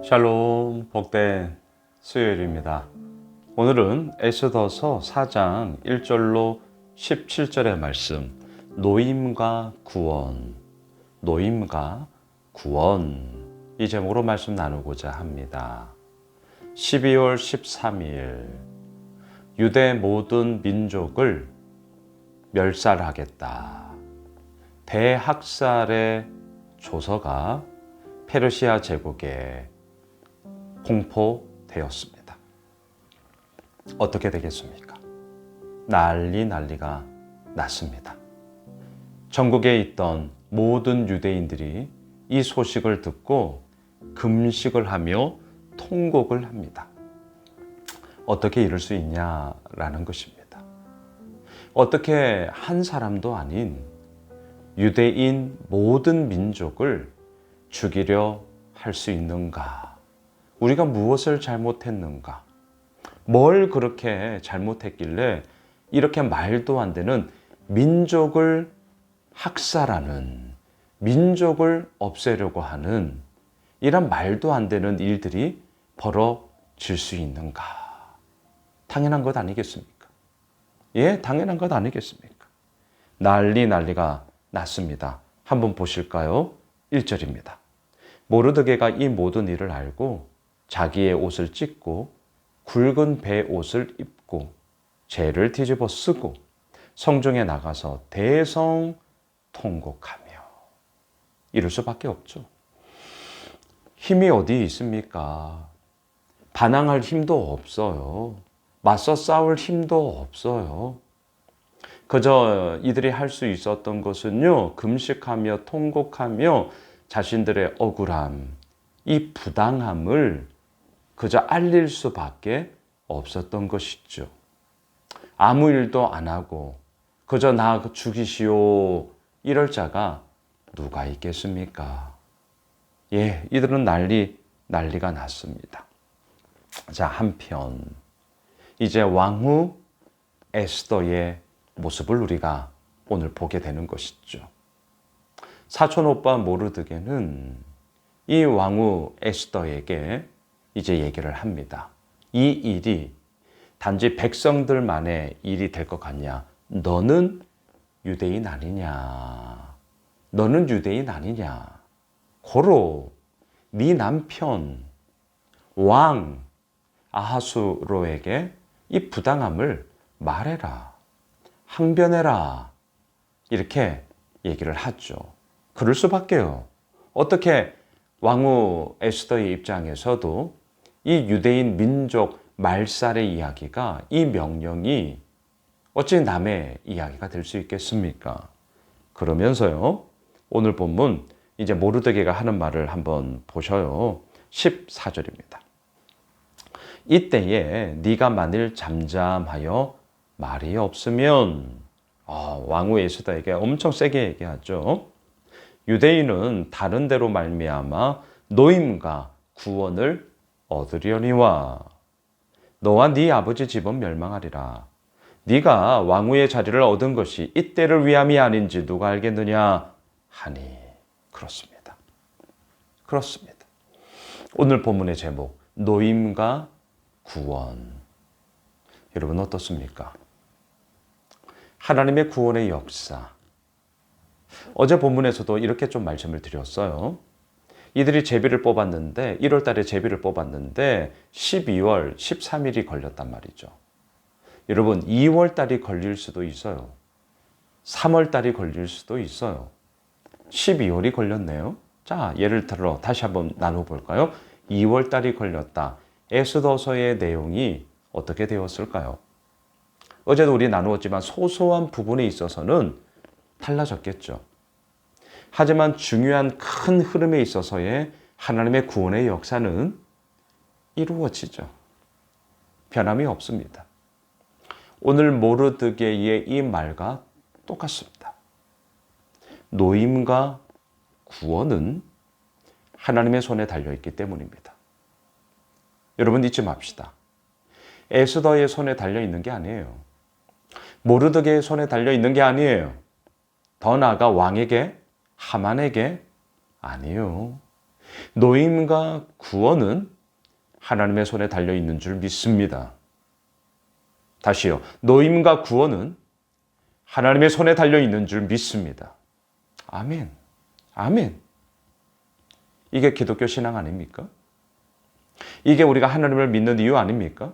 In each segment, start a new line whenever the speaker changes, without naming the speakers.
샬롬, 복된 수요일입니다. 오늘은 에스더서 4장 1절로 17절의 말씀, 노임과 구원, 노임과 구원, 이 제목으로 말씀 나누고자 합니다. 12월 13일, 유대 모든 민족을 멸살하겠다. 대학살의 조서가 페르시아 제국에 공포되었습니다. 어떻게 되겠습니까? 난리가 났습니다. 전국에 있던 모든 유대인들이 이 소식을 듣고 금식을 하며 통곡을 합니다. 어떻게 이럴 수 있냐라는 것입니다. 어떻게 한 사람도 아닌 유대인 모든 민족을 죽이려 할 수 있는가? 우리가 무엇을 잘못했는가? 뭘 그렇게 잘못했길래 이렇게 말도 안 되는 민족을 학살하는, 민족을 없애려고 하는 이런 말도 안 되는 일들이 벌어질 수 있는가? 당연한 것 아니겠습니까? 예, 당연한 것 아니겠습니까? 난리가 났습니다. 한번 보실까요? 1절입니다. 모르드게가 이 모든 일을 알고 자기의 옷을 찢고 굵은 배 옷을 입고 죄를 뒤집어 쓰고 성중에 나가서 대성 통곡하며, 이럴 수밖에 없죠. 힘이 어디 있습니까? 반항할 힘도 없어요. 맞서 싸울 힘도 없어요. 그저 이들이 할 수 있었던 것은요, 금식하며 통곡하며 자신들의 억울함, 이 부당함을 그저 알릴 수밖에 없었던 것이죠. 아무 일도 안 하고 그저 나 죽이시오 이럴 자가 누가 있겠습니까? 예, 이들은 난리가 났습니다. 자, 한편 이제 왕후 에스더의 모습을 우리가 오늘 보게 되는 것이죠. 사촌 오빠 모르드게는 이 왕후 에스더에게 이제 얘기를 합니다. 이 일이 단지 백성들만의 일이 될 것 같냐? 너는 유대인 아니냐? 너는 유대인 아니냐? 고로 네 남편 왕 아하수로에게 이 부당함을 말해라. 항변해라. 이렇게 얘기를 하죠. 그럴 수밖에요. 어떻게 왕후 에스더의 입장에서도 이 유대인 민족 말살의 이야기가, 이 명령이 어찌 남의 이야기가 될 수 있겠습니까? 그러면서요, 오늘 본문 이제 모르드게가 하는 말을 한번 보셔요. 14절입니다. 이때에 네가 만일 잠잠하여 말이 없으면, 왕후 에스더에게 엄청 세게 얘기하죠. 유대인은 다른 데로 말미암아 노임과 구원을 얻으려니와 너와 네 아버지 집은 멸망하리라. 네가 왕후의 자리를 얻은 것이 이때를 위함이 아닌지 누가 알겠느냐 하니. 그렇습니다. 오늘 본문의 제목, 노임과 구원. 여러분 어떻습니까? 하나님의 구원의 역사. 어제 본문에서도 이렇게 좀 말씀을 드렸어요. 이들이 제비를 뽑았는데, 1월 달에 제비를 뽑았는데 12월 13일이 걸렸단 말이죠. 여러분, 2월 달이 걸릴 수도 있어요. 3월 달이 걸릴 수도 있어요. 12월이 걸렸네요. 자, 예를 들어 다시 한번 나눠볼까요? 2월 달이 걸렸다. 에스더서의 내용이 어떻게 되었을까요? 어제도 우리 나누었지만 소소한 부분에 있어서는 달라졌겠죠. 하지만 중요한 큰 흐름에 있어서의 하나님의 구원의 역사는 이루어지죠. 변함이 없습니다. 오늘 모르드게의 이 말과 똑같습니다. 노임과 구원은 하나님의 손에 달려있기 때문입니다. 여러분 잊지 맙시다. 에스더의 손에 달려있는 게 아니에요. 모르드게의 손에 달려있는 게 아니에요. 더 나아가 왕에게, 하만에게 아니요. 노임과 구원은 하나님의 손에 달려 있는 줄 믿습니다. 다시요. 노임과 구원은 하나님의 손에 달려 있는 줄 믿습니다. 아멘. 아멘. 이게 기독교 신앙 아닙니까? 이게 우리가 하나님을 믿는 이유 아닙니까?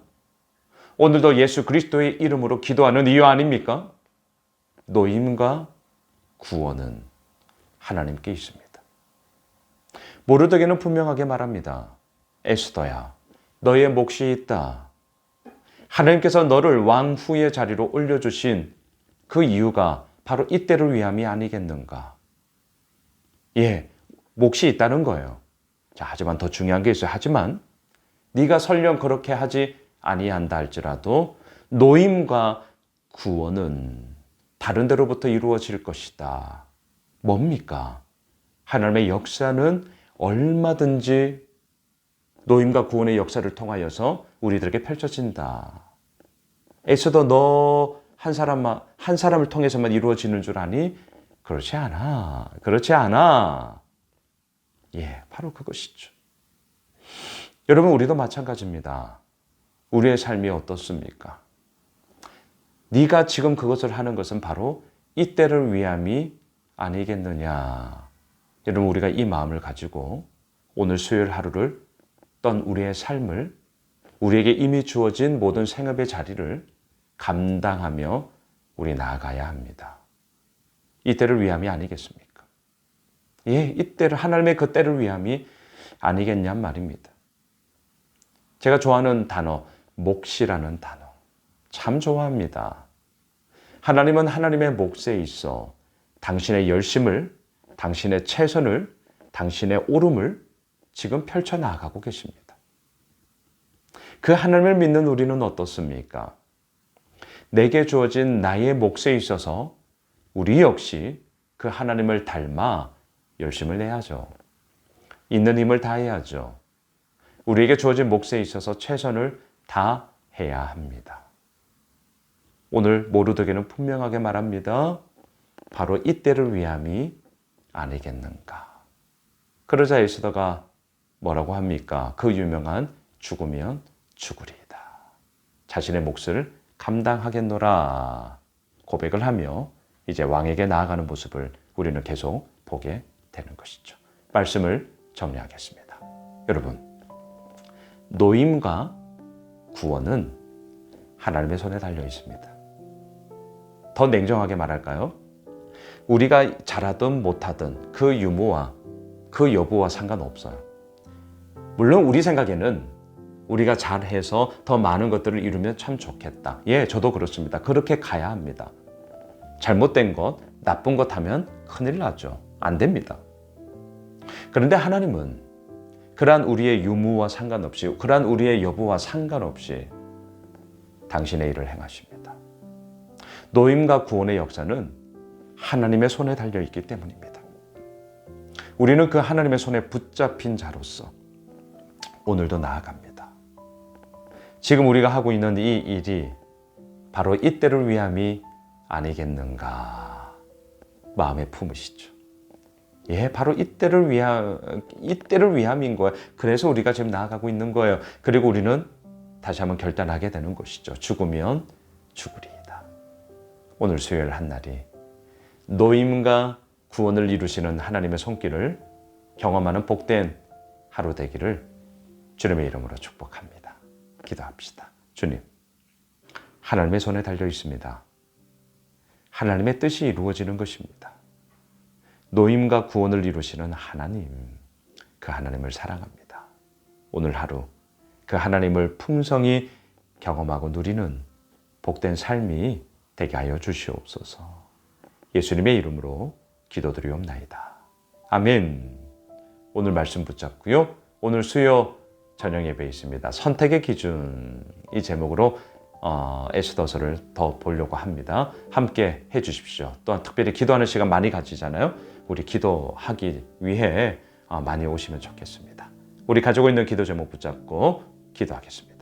오늘도 예수 그리스도의 이름으로 기도하는 이유 아닙니까? 노임과 구원은 하나님께 있습니다. 모르드게는 분명하게 말합니다. 에스더야, 너의 몫이 있다. 하나님께서 너를 왕후의 자리로 올려주신 그 이유가 바로 이때를 위함이 아니겠는가? 예, 몫이 있다는 거예요. 자, 하지만 더 중요한 게 있어요. 하지만 네가 설령 그렇게 하지 아니한다 할지라도 노임과 구원은 다른 데로부터 이루어질 것이다. 뭡니까? 하나님의 역사는 얼마든지 노임과 구원의 역사를 통하여서 우리들에게 펼쳐진다. 에스더 너 한 사람을 통해서만 이루어지는 줄 아니? 그렇지 않아. 그렇지 않아. 예, 바로 그것이죠. 여러분, 우리도 마찬가지입니다. 우리의 삶이 어떻습니까? 네가 지금 그것을 하는 것은 바로 이때를 위함이 아니겠느냐. 여러분, 우리가 이 마음을 가지고 오늘 수요일 하루를 떤 우리의 삶을, 우리에게 이미 주어진 모든 생업의 자리를 감당하며 우리 나아가야 합니다. 이때를 위함이 아니겠습니까? 예, 이때를, 하나님의 그 때를 위함이 아니겠냔 말입니다. 제가 좋아하는 단어, 몫이라는 단어. 참 좋아합니다. 하나님은 하나님의 몫에 있어 당신의 열심을, 당신의 최선을, 당신의 오름을 지금 펼쳐나가고 계십니다. 그 하나님을 믿는 우리는 어떻습니까? 내게 주어진 나의 몫에 있어서 우리 역시 그 하나님을 닮아 열심을 내야죠. 있는 힘을 다해야죠. 우리에게 주어진 몫에 있어서 최선을 다해야 합니다. 오늘 모르드게는 분명하게 말합니다. 바로 이때를 위함이 아니겠는가. 그러자 에스더가 뭐라고 합니까? 그 유명한 죽으면 죽으리이다. 자신의 몫을 감당하겠노라 고백을 하며 이제 왕에게 나아가는 모습을 우리는 계속 보게 되는 것이죠. 말씀을 정리하겠습니다. 여러분, 노임과 구원은 하나님의 손에 달려 있습니다. 더 냉정하게 말할까요? 우리가 잘하든 못하든 그 유무와 그 여부와 상관없어요. 물론 우리 생각에는 우리가 잘해서 더 많은 것들을 이루면 참 좋겠다. 예, 저도 그렇습니다. 그렇게 가야 합니다. 잘못된 것, 나쁜 것 하면 큰일 나죠. 안 됩니다. 그런데 하나님은 그러한 우리의 유무와 상관없이, 그러한 우리의 여부와 상관없이 당신의 일을 행하십니다. 노임과 구원의 역사는 하나님의 손에 달려있기 때문입니다. 우리는 그 하나님의 손에 붙잡힌 자로서 오늘도 나아갑니다. 지금 우리가 하고 있는 이 일이 바로 이때를 위함이 아니겠는가 마음에 품으시죠. 예, 바로 이때를 위함인 거예요. 그래서 우리가 지금 나아가고 있는 거예요. 그리고 우리는 다시 한번 결단하게 되는 것이죠. 죽으면 죽으리이다. 오늘 수요일 한 날이 노임과 구원을 이루시는 하나님의 손길을 경험하는 복된 하루 되기를 주님의 이름으로 축복합니다. 기도합시다. 주님, 하나님의 손에 달려 있습니다. 하나님의 뜻이 이루어지는 것입니다. 노임과 구원을 이루시는 하나님, 그 하나님을 사랑합니다. 오늘 하루 그 하나님을 풍성히 경험하고 누리는 복된 삶이 되게 하여 주시옵소서. 예수님의 이름으로 기도드리옵나이다. 아멘. 오늘 말씀 붙잡고요. 오늘 수요 저녁 예배 있습니다. 선택의 기준, 이 제목으로 에스더서를 더 보려고 합니다. 함께 해주십시오. 또한 특별히 기도하는 시간 많이 가지잖아요. 우리 기도하기 위해 많이 오시면 좋겠습니다. 우리 가지고 있는 기도 제목 붙잡고 기도하겠습니다.